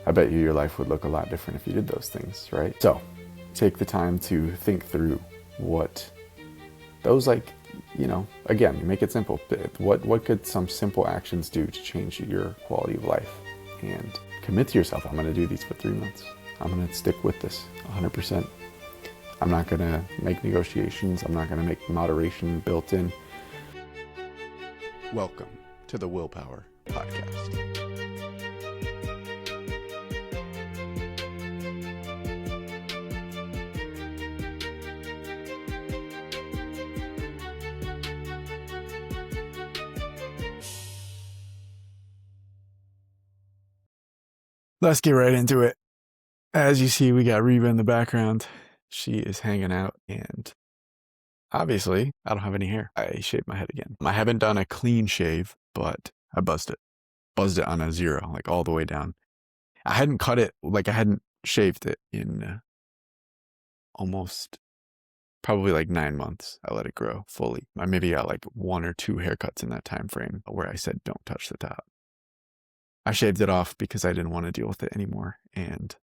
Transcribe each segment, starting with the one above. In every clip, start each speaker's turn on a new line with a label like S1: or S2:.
S1: I bet you your life would look a lot different if you did those things, right? So take the time to think through what those, like, again, make it simple. What could some simple actions do to change your quality of life? And commit to yourself, I'm going to do these for 3 months. I'm going to stick with this 100%. I'm not going to make negotiations. I'm not going to make moderation built in. Welcome to the Willpower Podcast. Let's get right into it. As you see, we got Reba in the background. She is hanging out, and obviously, I don't have any hair. I shaved my head again. I haven't done a clean shave, but I buzzed it. Buzzed it on a 0, like all the way down. I hadn't cut it, like I hadn't shaved it in almost probably like 9 months. I let it grow fully. I maybe got like 1 or 2 haircuts in that time frame where I said, don't touch the top. I shaved it off because I didn't want to deal with it anymore. And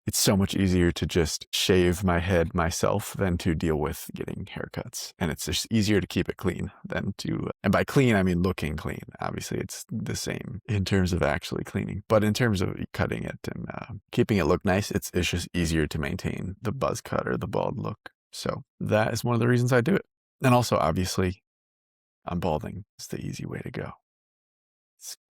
S1: it's so much easier to just shave my head myself than to deal with getting haircuts. And it's just easier to keep it clean than to, and by clean, I mean looking clean. Obviously, it's the same in terms of actually cleaning. But in terms of cutting it and keeping it look nice, it's just easier to maintain the buzz cut or the bald look. So that is one of the reasons I do it. And also, obviously, I'm balding. It's the easy way to go.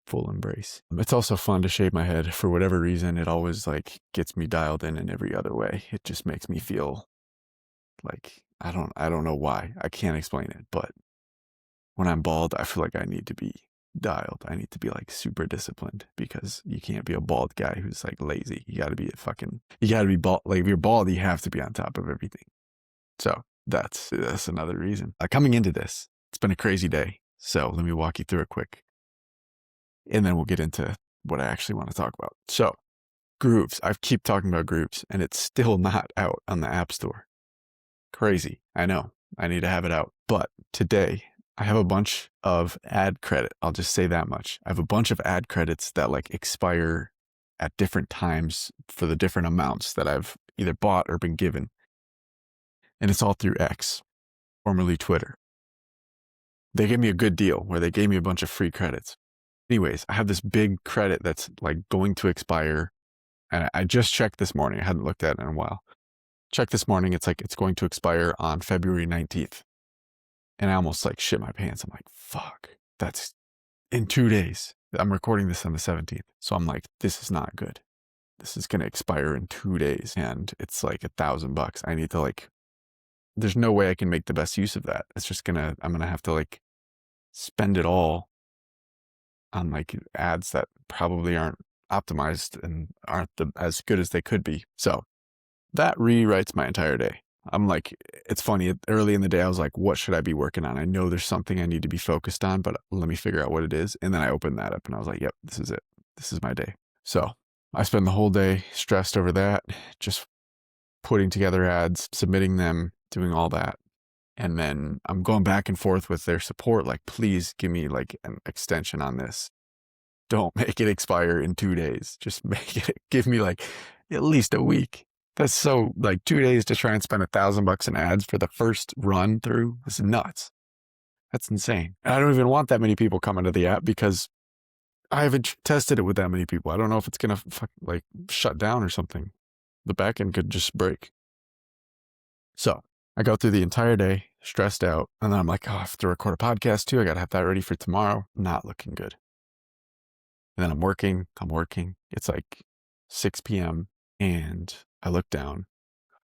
S1: Full embrace. It's also fun to shave my head. For whatever reason, it always like gets me dialed in every other way. It just makes me feel like I don't know why. I can't explain it, but when I'm bald, I feel like I need to be dialed. I need to be like super disciplined, because you can't be a bald guy who's like lazy. You got to be bald. Like if you're bald, you have to be on top of everything. So that's another reason. Coming into this, it's been a crazy day. So let me walk you through it quick, and then we'll get into what I actually want to talk about. So, Grooves. I keep talking about Grooves, and it's still not out on the App Store. Crazy. I know. I need to have it out. But today, I have a bunch of ad credit. I'll just say that much. I have a bunch of ad credits that like expire at different times for the different amounts that I've either bought or been given. And it's all through X, formerly Twitter. They gave me a good deal where they gave me a bunch of free credits. Anyways, I have this big credit that's like going to expire. And I just checked this morning. I hadn't looked at it in a while. Checked this morning. It's like, it's going to expire on February 19th. And I almost like shit my pants. I'm like, fuck, that's in 2 days. I'm recording this on the 17th. So I'm like, this is not good. This is going to expire in 2 days. And it's like $1,000. I need to like, there's no way I can make the best use of that. It's just I'm going to have to like spend it all on like ads that probably aren't optimized and aren't as good as they could be. So that rewrites my entire day. I'm like, it's funny, early in the day, I was like, what should I be working on? I know there's something I need to be focused on, but let me figure out what it is. And then I opened that up and I was like, yep, this is it. This is my day. So I spend the whole day stressed over that, just putting together ads, submitting them, doing all that. And then I'm going back and forth with their support. Like, please give me like an extension on this. Don't make it expire in 2 days. Just give me like at least a week. That's so like 2 days to try and spend $1,000 in ads for the first run through. This is nuts. That's insane. And I don't even want that many people coming to the app because I haven't tested it with that many people. I don't know if it's going to like shut down or something. The backend could just break. So I go through the entire day stressed out, and then I'm like, oh, I have to record a podcast too. I got to have that ready for tomorrow. Not looking good. And then I'm working. It's like 6 p.m. and I look down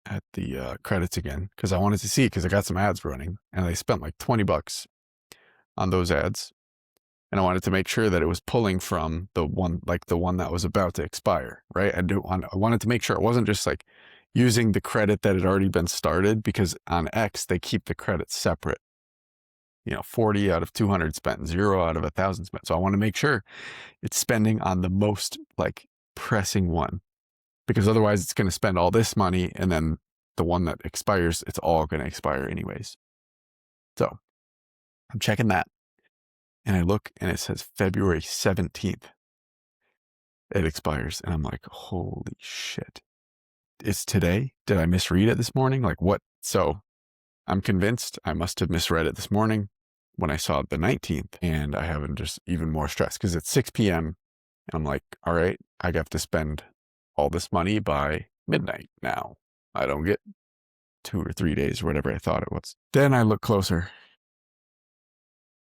S1: at the credits again because I wanted to see, because I got some ads running and I spent like $20 on those ads. And I wanted to make sure that it was pulling from the one that was about to expire, right? I wanted to make sure it wasn't just like using the credit that had already been started, because on X, they keep the credits separate. 40 out of 200 spent, 0 out of 1,000 spent. So I want to make sure it's spending on the most like pressing one, because otherwise it's going to spend all this money, and then the one that expires, it's all going to expire anyways. So I'm checking that, and I look and it says February 17th. it expires. And I'm like, holy shit. It's today? Did I misread it this morning? Like what? So I'm convinced I must have misread it this morning when I saw the 19th, and I have just even more stress because it's 6 p.m. and I'm like, all right, I have to spend all this money by midnight now. I don't get 2 or 3 days or whatever I thought it was. Then I look closer.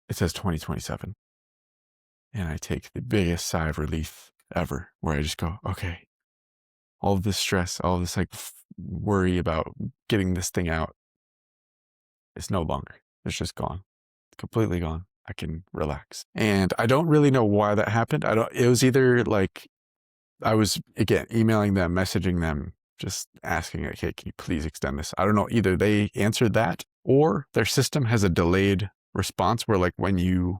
S1: It says 2027. And I take the biggest sigh of relief ever, where I just go, okay, all of this stress, all of this like worry about getting this thing out, it's no longer. It's just gone. It's completely gone. I can relax. And I don't really know why that happened. It was either like I was, again, emailing them, messaging them, just asking, like, hey, can you please extend this? I don't know. Either they answered that or their system has a delayed response where like when you,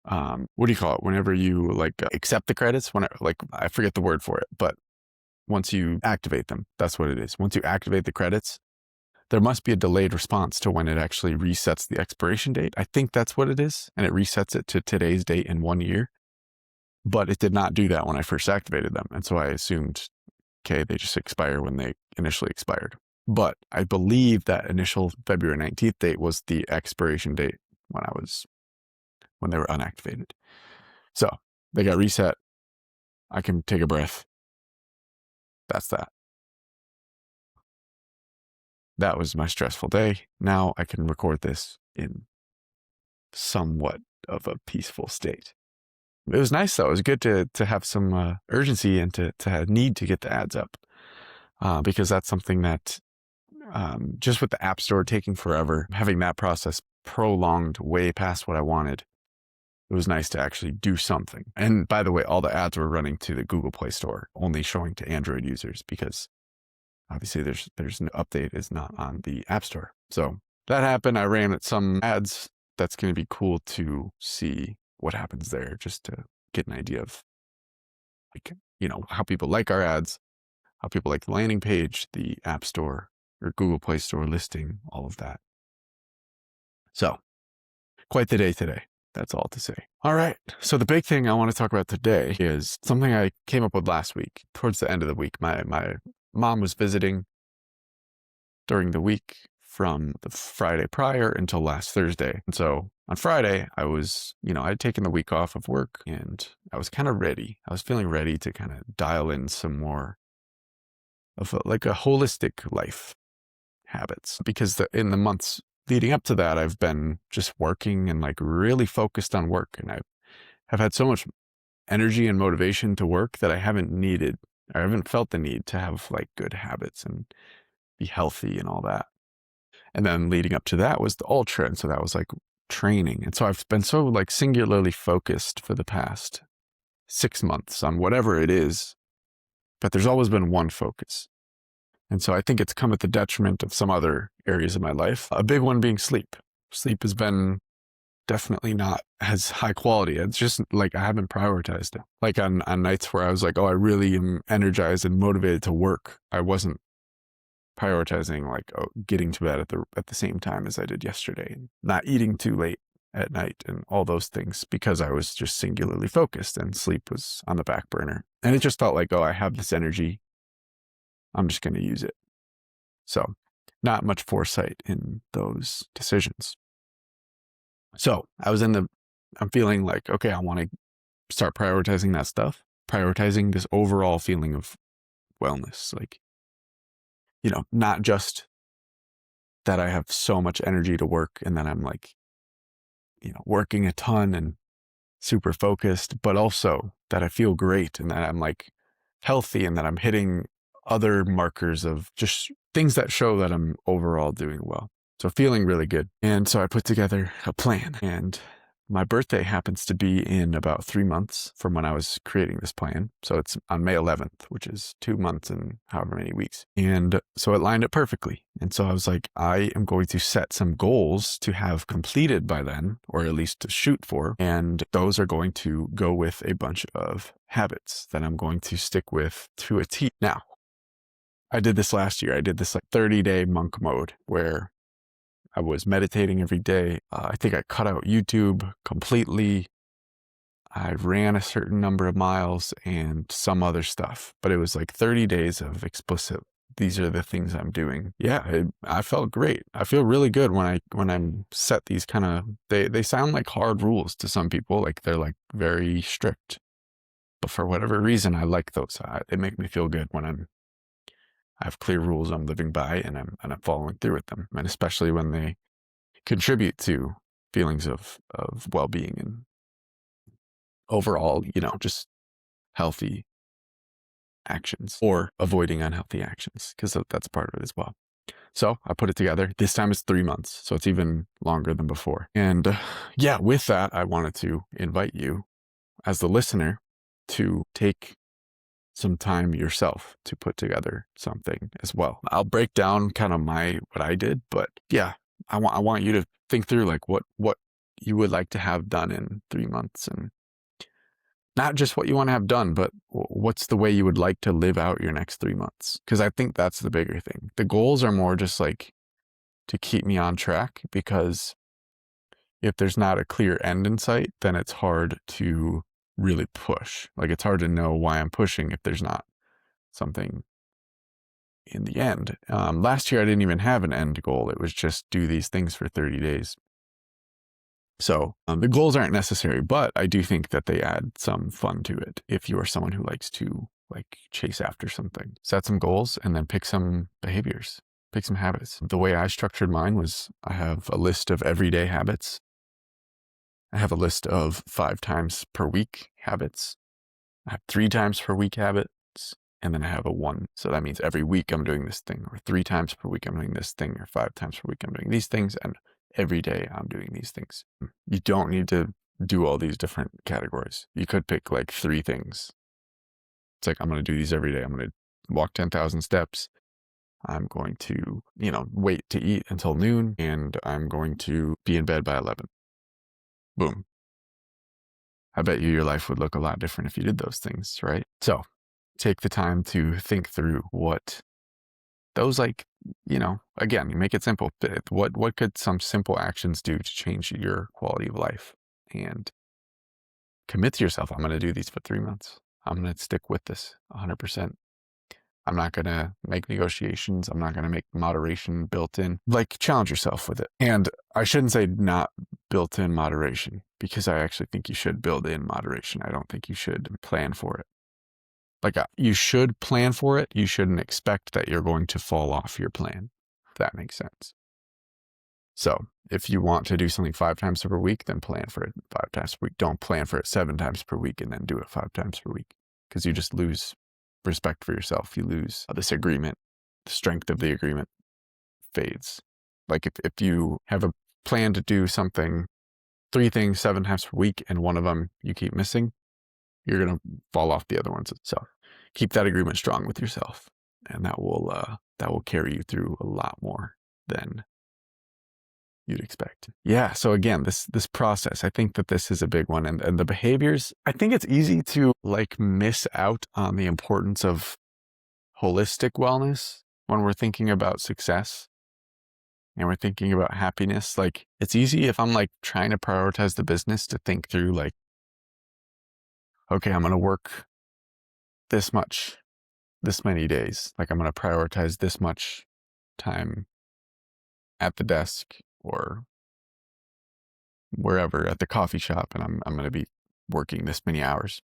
S1: what do you call it? Whenever you like accept the credits, I forget the word for it, but once you activate them, that's what it is. Once you activate the credits, there must be a delayed response to when it actually resets the expiration date. I think that's what it is. And it resets it to today's date in 1 year. But it did not do that when I first activated them. And so I assumed, okay, they just expire when they initially expired. But I believe that initial February 19th date was the expiration date when they were unactivated. So they got reset. I can take a breath. That's that. That was my stressful day. Now I can record this in somewhat of a peaceful state. It was nice though. It was good to have some urgency and to need to get the ads up because that's something that just with the App Store taking forever, having that process prolonged way past what I wanted, it was nice to actually do something. And by the way, all the ads were running to the Google Play Store, only showing to Android users because obviously there's no update is not on the App Store. So that happened. I ran at some ads. That's going to be cool to see what happens there, just to get an idea of like, how people like our ads, how people like the landing page, the App Store or Google Play Store listing, all of that. So quite the day today. That's all to say. All right. So the big thing I want to talk about today is something I came up with last week. Towards the end of the week, my mom was visiting during the week from the Friday prior until last Thursday. And so on Friday, I was, I'd taken the week off of work and I was kind of ready. I was feeling ready to kind of dial in some more of a holistic life habits because in the months leading up to that, I've been just working and like really focused on work. And I have had so much energy and motivation to work that I haven't felt the need to have like good habits and be healthy and all that. And then leading up to that was the ultra. And so that was like training. And so I've been so like singularly focused for the past 6 months on whatever it is, but there's always been one focus. And so I think it's come at the detriment of some other areas of my life. A big one being sleep. Sleep has been definitely not as high quality. It's just like I haven't prioritized it. Like on nights where I was like, oh, I really am energized and motivated to work, I wasn't prioritizing like getting to bed at the same time as I did yesterday, and not eating too late at night and all those things because I was just singularly focused and sleep was on the back burner. And it just felt like, oh, I have this energy, I'm just going to use it. So not much foresight in those decisions. So I'm feeling like, okay, I want to start prioritizing that stuff, prioritizing this overall feeling of wellness. Like, not just that I have so much energy to work and that I'm like, working a ton and super focused, but also that I feel great and that I'm like healthy and that I'm hitting other markers of just things that show that I'm overall doing well. So feeling really good. And so I put together a plan, and my birthday happens to be in about 3 months from when I was creating this plan. So it's on May 11th, which is 2 months and however many weeks. And so it lined up perfectly. And so I was like, I am going to set some goals to have completed by then, or at least to shoot for. And those are going to go with a bunch of habits that I'm going to stick with to a T. Now, I did this last year. I did this like 30-day monk mode where I was meditating every day. I think I cut out YouTube completely. I ran a certain number of miles and some other stuff, but it was like 30 days of explicit. These are the things I'm doing. Yeah, I felt great. I feel really good when I'm set these kind of, they sound like hard rules to some people, like they're like very strict. But for whatever reason, I like those. They make me feel good when I have clear rules I'm living by and I'm following through with them. And especially when they contribute to feelings of well-being and overall, just healthy actions or avoiding unhealthy actions, because that's part of it as well. So I put it together. This time it's 3 months, so it's even longer than before. And yeah, with that, I wanted to invite you as the listener to take some time yourself to put together something as well. I'll break down kind of what I did, but yeah, I want you to think through like what you would like to have done in 3 months, and not just what you want to have done, but what's the way you would like to live out your next 3 months? Because I think that's the bigger thing. The goals are more just like to keep me on track, because if there's not a clear end in sight, then it's hard to really push. Like it's hard to know why I'm pushing if there's not something in the end. Last year, I didn't even have an end goal. It was just do these things for 30 days. So the goals aren't necessary, but I do think that they add some fun to it. If you are someone who likes to like chase after something, set some goals and then pick some behaviors, pick some habits. The way I structured mine was I have a list of everyday habits. I have a list of 5 times per week habits. I have 3 times per week habits. And then I have a 1. So that means every week I'm doing this thing, or 3 times per week I'm doing this thing, or 5 times per week I'm doing these things. And every day I'm doing these things. You don't need to do all these different categories. You could pick like 3 things. It's like, I'm going to do these every day. I'm going to walk 10,000 steps. I'm going to, wait to eat until noon, and I'm going to be in bed by 11. Boom. I bet your life would look a lot different if you did those things, right? So take the time to think through what those again, you make it simple. What could some simple actions do to change your quality of life? And commit to yourself. I'm going to do these for 3 months. I'm going to stick with this 100%. I'm not going to make negotiations. I'm not going to make moderation built in. Like, challenge yourself with it. And I shouldn't say not built in moderation, because I actually think you should build in moderation. I don't think you should plan for it. Like, you should plan for it. You shouldn't expect that you're going to fall off your plan, if that makes sense. So if you want to do something 5 times per week, then plan for it 5 times per week. Don't plan for it 7 times per week and then do it 5 times per week, because you just lose respect for yourself. You lose this agreement. The strength of the agreement fades. Like if you have a plan to do something, 3 things 7 times per week, and one of them you keep missing, you're going to fall off the other ones. So keep that agreement strong with yourself, and that will carry you through a lot more than you'd expect. Yeah. So again, this process, I think that this is a big one. And the behaviors, I think it's easy to like miss out on the importance of holistic wellness when we're thinking about success and we're thinking about happiness. Like, it's easy if I'm like trying to prioritize the business to think through like, okay, I'm going to work this many days. Like, I'm going to prioritize this much time at the desk or wherever, at the coffee shop, and I'm going to be working this many hours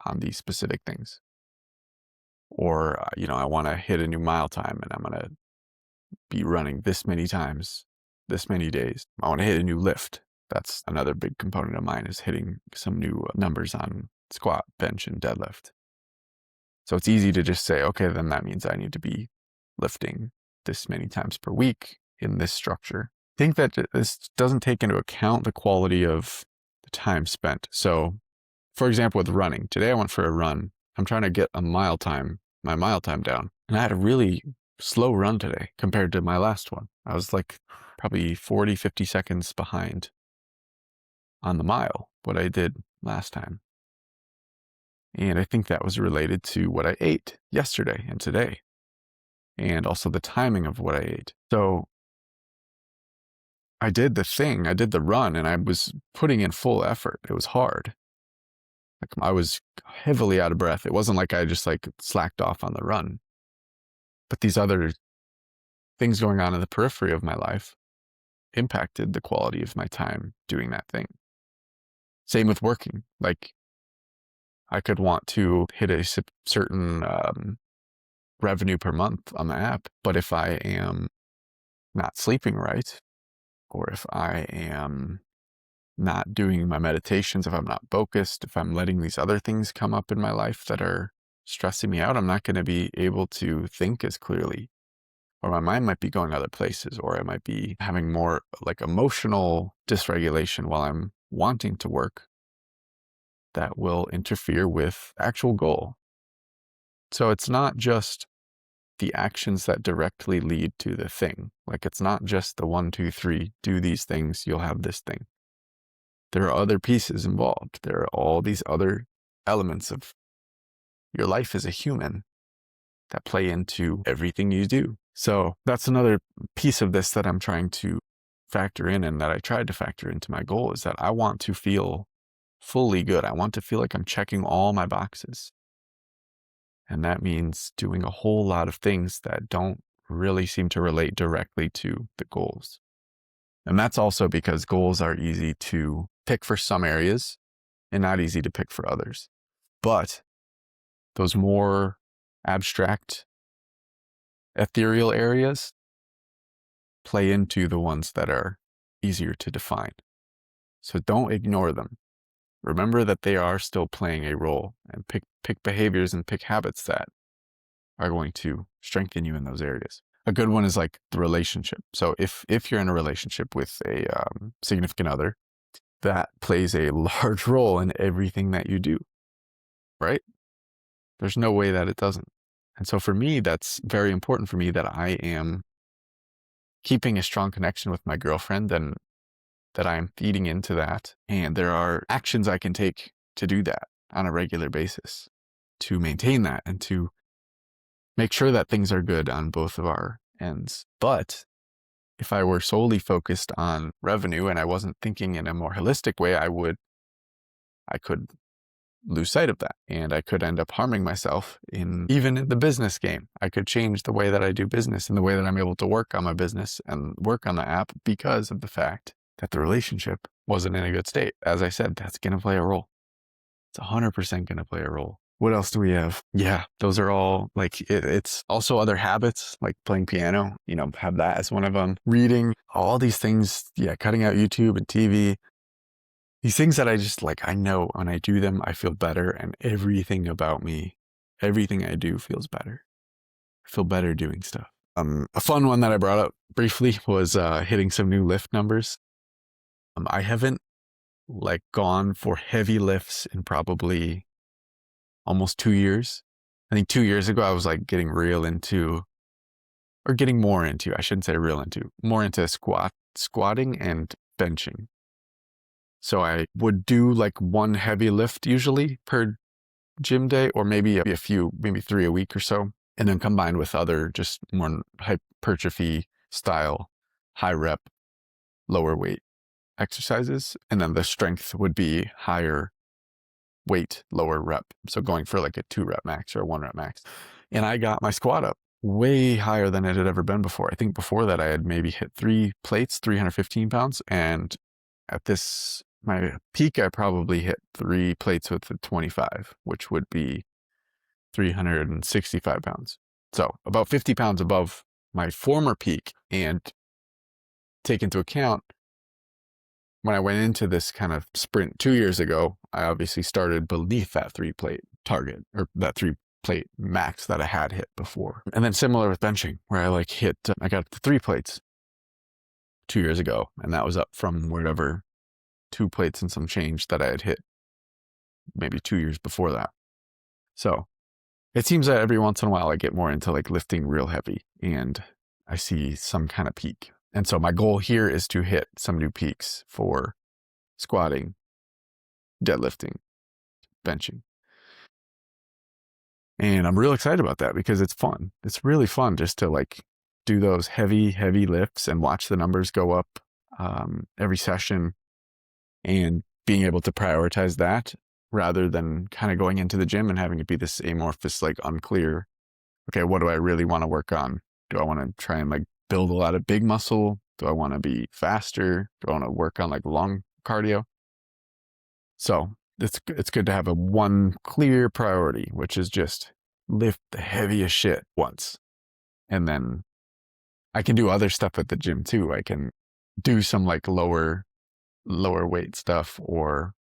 S1: on these specific things. Or, I want to hit a new mile time, and I'm going to be running this many times, this many days. I want to hit a new lift. That's another big component of mine, is hitting some new numbers on squat, bench, and deadlift. So it's easy to just say, okay, then that means I need to be lifting this many times per week in this structure. I think that this doesn't take into account the quality of the time spent. So, for example, with running, today I went for a run. I'm trying to get my mile time down. And I had a really slow run today compared to my last one. I was like probably 40, 50 seconds behind on the mile, what I did last time. And I think that was related to what I ate yesterday and today, and also the timing of what I ate. So I did the run, and I was putting in full effort. It was hard. Like I was heavily out of breath. It wasn't like I just like slacked off on the run, but these other things going on in the periphery of my life impacted the quality of my time doing that thing. Same with working. Like I could want to hit a certain revenue per month on the app, but if I am not sleeping right, or if I am not doing my meditations, if I'm not focused, if I'm letting these other things come up in my life that are stressing me out, I'm not going to be able to think as clearly, or my mind might be going other places, or I might be having more like emotional dysregulation while I'm wanting to work that will interfere with actual goal. So it's not just the actions that directly lead to the thing. Like it's not just the 1, 2, 3, do these things, you'll have this thing. There are other pieces involved. There are all these other elements of your life as a human that play into everything you do. So that's another piece of this that I'm trying to factor in, and that I tried to factor into my goal, is that I want to feel fully good. I want to feel like I'm checking all my boxes. And that means doing a whole lot of things that don't really seem to relate directly to the goals. And that's also because goals are easy to pick for some areas and not easy to pick for others. But those more abstract, ethereal areas play into the ones that are easier to define. So don't ignore them. Remember that they are still playing a role, and pick behaviors and pick habits that are going to strengthen you in those areas. A good one is like the relationship. So if you're in a relationship with a significant other, that plays a large role in everything that you do, right? There's no way that it doesn't. And so for me, that's very important for me that I am keeping a strong connection with my girlfriend, and that I am feeding into that. And there are actions I can take to do that on a regular basis, to maintain that and to make sure that things are good on both of our ends. But if I were solely focused on revenue and I wasn't thinking in a more holistic way, I could lose sight of that, and I could end up harming myself even in the business game. I could change the way that I do business and the way that I'm able to work on my business and work on the app because of the fact that the relationship wasn't in a good state. As I said, that's going to play a role. It's 100% going to play a role. What else do we have? Yeah, those are all like, it's also other habits like playing piano, have that as one of them. Reading, all these things. Yeah, cutting out YouTube and TV. These things that I just like, I know when I do them, I feel better, and everything about me, everything I do feels better. I feel better doing stuff. A fun one that I brought up briefly was hitting some new lift numbers. I haven't gone for heavy lifts in probably almost 2 years. I think 2 years ago, I was getting more into, I shouldn't say real into, more into squatting and benching. So I would do one heavy lift usually per gym day, or maybe a few, maybe 3 a week or so, and then combined with other just more hypertrophy style, high rep, lower weight exercises. And then the strength would be higher weight, lower rep. So going for a 2 rep max or a 1 rep max. And I got my squat up way higher than it had ever been before. I think before that I had maybe hit 3 plates, 315 pounds. And at my peak, I probably hit 3 plates with a 25, which would be 365 pounds. So about 50 pounds above my former peak. And take into account, when I went into this kind of sprint 2 years ago, I obviously started beneath that 3 plate target, or that 3 plate max that I had hit before. And then similar with benching, where I got the 3 plates 2 years ago, and that was up from whatever 2 plates and some change that I had hit maybe 2 years before that. So it seems that every once in a while I get more into lifting real heavy, and I see some kind of peak. And so my goal here is to hit some new peaks for squatting, deadlifting, benching. And I'm real excited about that because it's fun. It's really fun just to do those heavy lifts and watch the numbers go up every session, and being able to prioritize that rather than kind of going into the gym and having it be this amorphous, like unclear, okay, what do I really want to work on? Do I want to try and like build a lot of big muscle? Do I want to be faster? Do I want to work on like long cardio? So it's good to have a one clear priority, which is just lift the heaviest shit once. And then I can do other stuff at the gym too. I can do some like lower weight stuff or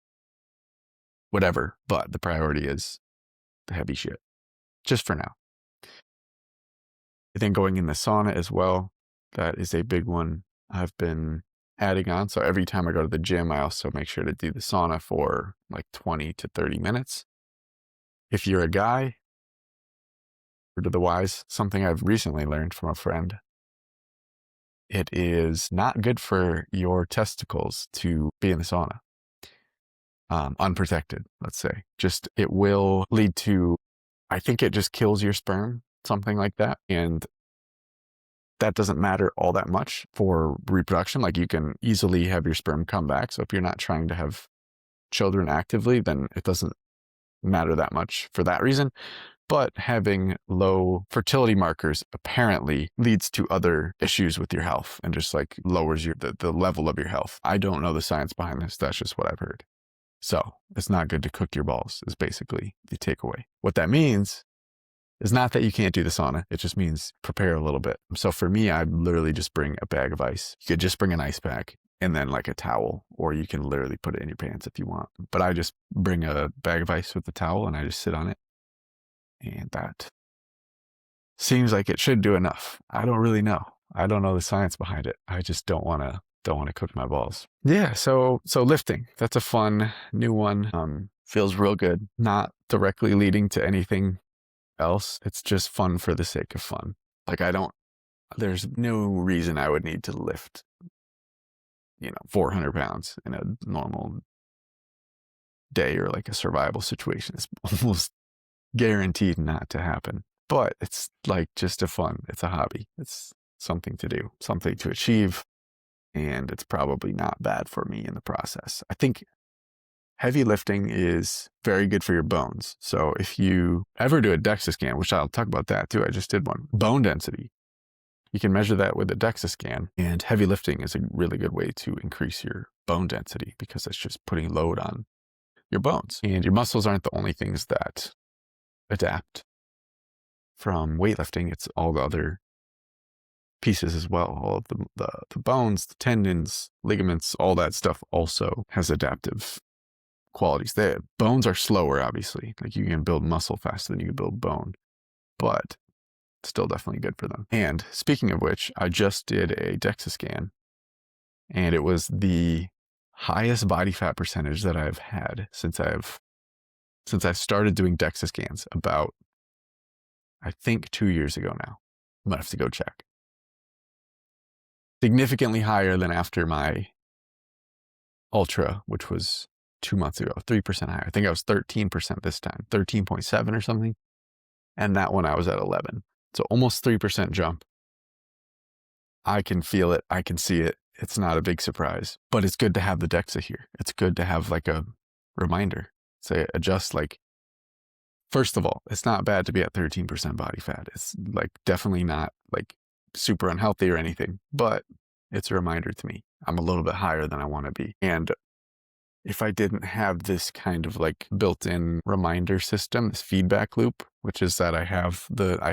S1: whatever, but the priority is the heavy shit, just for now. I think going in the sauna as well, that is a big one I've been adding on. So every time I go to the gym, I also make sure to do the sauna for like 20 to 30 minutes. If you're a guy, word to the wise, something I've recently learned from a friend, it is not good for your testicles to be in the sauna. Unprotected, let's say. Just, it will lead to, I think it just kills your sperm, something like that. And that doesn't matter all that much for reproduction. Like you can easily have your sperm come back. So if you're not trying to have children actively, then it doesn't matter that much for that reason. But having low fertility markers apparently leads to other issues with your health and just like lowers the level of your health. I don't know the science behind this. That's just what I've heard. So it's not good to cook your balls is basically the takeaway. What that means is not that you can't do the sauna. It just means prepare a little bit. So for me, I literally just bring a bag of ice. You could just bring an ice pack and then like a towel, or you can literally put it in your pants if you want. But I just bring a bag of ice with the towel and I just sit on it. And that seems like it should do enough. I don't really know. I don't know the science behind it. I just don't want to cook my balls. Yeah, so lifting, that's a fun new one. Feels real good. Not directly leading to anything else. It's just fun for the sake of fun. Like there's no reason I would need to lift, 400 pounds in a normal day or like a survival situation. It's almost guaranteed not to happen. But it's like just it's a hobby. It's something to do, something to achieve. And it's probably not bad for me in the process. I think heavy lifting is very good for your bones. So if you ever do a DEXA scan, which I'll talk about that too, I just did one, bone density, you can measure that with a DEXA scan. And heavy lifting is a really good way to increase your bone density because it's just putting load on your bones. And your muscles aren't the only things that adapt from weightlifting. It's all the other pieces as well. All of the bones, the tendons, ligaments, all that stuff also has adaptive qualities. The bones are slower, obviously. Like you can build muscle faster than you can build bone, but still definitely good for them. And speaking of which, I just did a DEXA scan and it was the highest body fat percentage that I've had since I started doing DEXA scans about, I think 2 years ago now. I'm gonna have to go check. Significantly higher than after my ultra, which was 2 months ago, 3% higher. I think I was 13% this time, 13.7 or something. And that one I was at 11. So almost 3% jump. I can feel it. I can see it. It's not a big surprise, but it's good to have the DEXA here. It's good to have like a reminder. Say adjust, like, first of all, it's not bad to be at 13% body fat. It's like definitely not like super unhealthy or anything, but it's a reminder to me. I'm a little bit higher than I want to be. And if I didn't have this kind of like built-in reminder system, this feedback loop, which is that I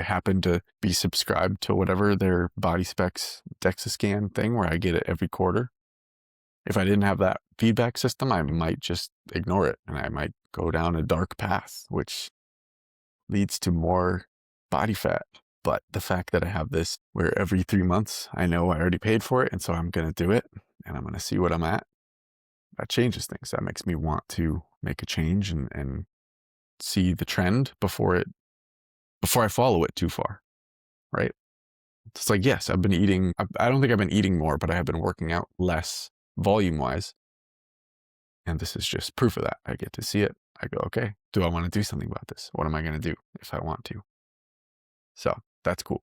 S1: happen to be subscribed to whatever their body specs DEXA scan thing where I get it every quarter. If I didn't have that feedback system, I might just ignore it and I might go down a dark path, which leads to more body fat. But the fact that I have this where every 3 months, I know I already paid for it. And so I'm going to do it and I'm going to see what I'm at. That changes things. That makes me want to make a change and see the trend before I follow it too far, right? It's like, yes, I've been eating, I don't think I've been eating more, but I have been working out less volume-wise. And this is just proof of that. I get to see it. I go, okay, do I want to do something about this? What am I going to do if I want to? So that's cool.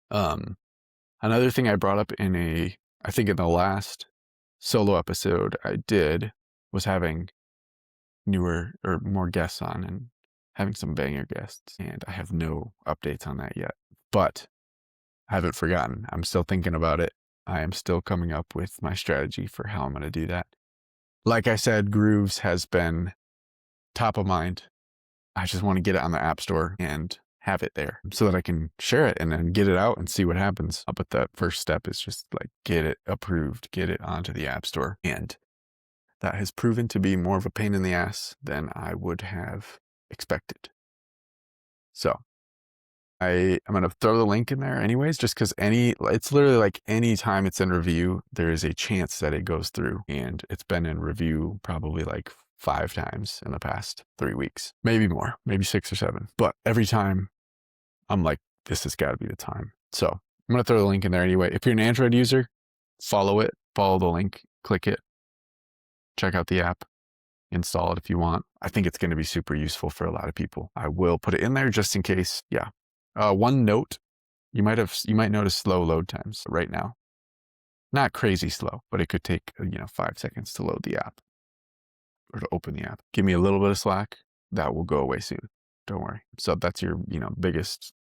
S1: Another thing I brought up I think in the last solo episode I did was having newer or more guests on and having some banger guests. And I have no updates on that yet, but I haven't forgotten. I'm still thinking about it. I am still coming up with my strategy for how I'm going to do that. Like I said, Grooves has been top of mind. I just want to get it on the App Store and have it there so that I can share it and then get it out and see what happens. But the first step is just like get it approved, get it onto the App Store. And that has proven to be more of a pain in the ass than I would have expected. So I'm going to throw the link in there anyways, just because it's literally like any time it's in review, there is a chance that it goes through, and it's been in review probably like 5 times in the past 3 weeks, maybe more, maybe 6 or 7. But every time I'm like, this has got to be the time. So I'm going to throw the link in there anyway. If you're an Android user, follow the link, click it, check out the app, install it if you want. I think it's going to be super useful for a lot of people. I will put it in there just in case. Yeah. One note, you might notice slow load times right now. Not crazy slow, but it could take 5 seconds to load the app or to open the app. Give me a little bit of slack. That will go away soon. Don't worry. So that's your biggest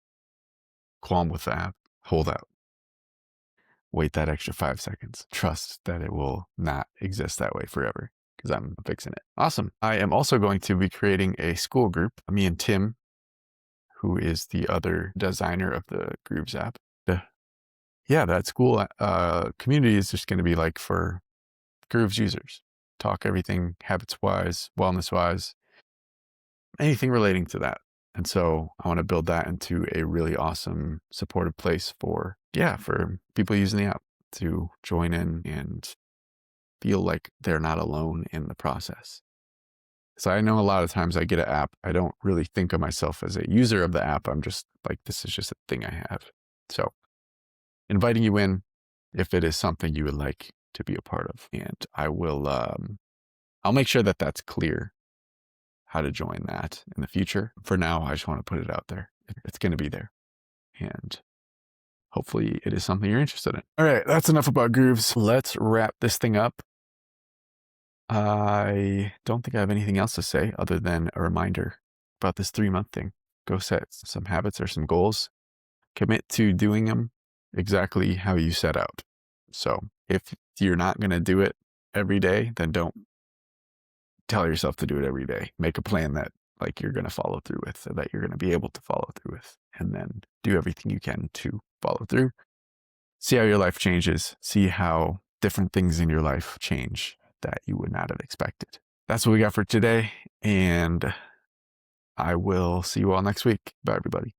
S1: qualm with the app. Hold out. Wait that extra 5 seconds. Trust that it will not exist that way forever, because I'm fixing it. Awesome. I am also going to be creating a school group. Me and Tim, who is the other designer of the Grooves app. Yeah, that school community is just going to be like for Grooves users. Talk everything habits-wise, wellness-wise, anything relating to that. And so I want to build that into a really awesome supportive place for people using the app to join in and feel like they're not alone in the process. So I know a lot of times I get an app, I don't really think of myself as a user of the app. I'm just like, this is just a thing I have. So inviting you in if it is something you would like to be a part of. And I will, I'll make sure that that's clear how to join that in the future. For now, I just want to put it out there. It's going to be there. And hopefully it is something you're interested in. All right, that's enough about Grooves. Let's wrap this thing up. I don't think I have anything else to say other than a reminder about this 3-month thing. Go set some habits or some goals. Commit to doing them exactly how you set out. So if you're not going to do it every day, then don't tell yourself to do it every day. Make a plan that you're going to follow through with, so that you're going to be able to follow through with, and then do everything you can to follow through. See how your life changes. See how different things in your life change that you would not have expected. That's what we got for today, and I will see you all next week. Bye, everybody.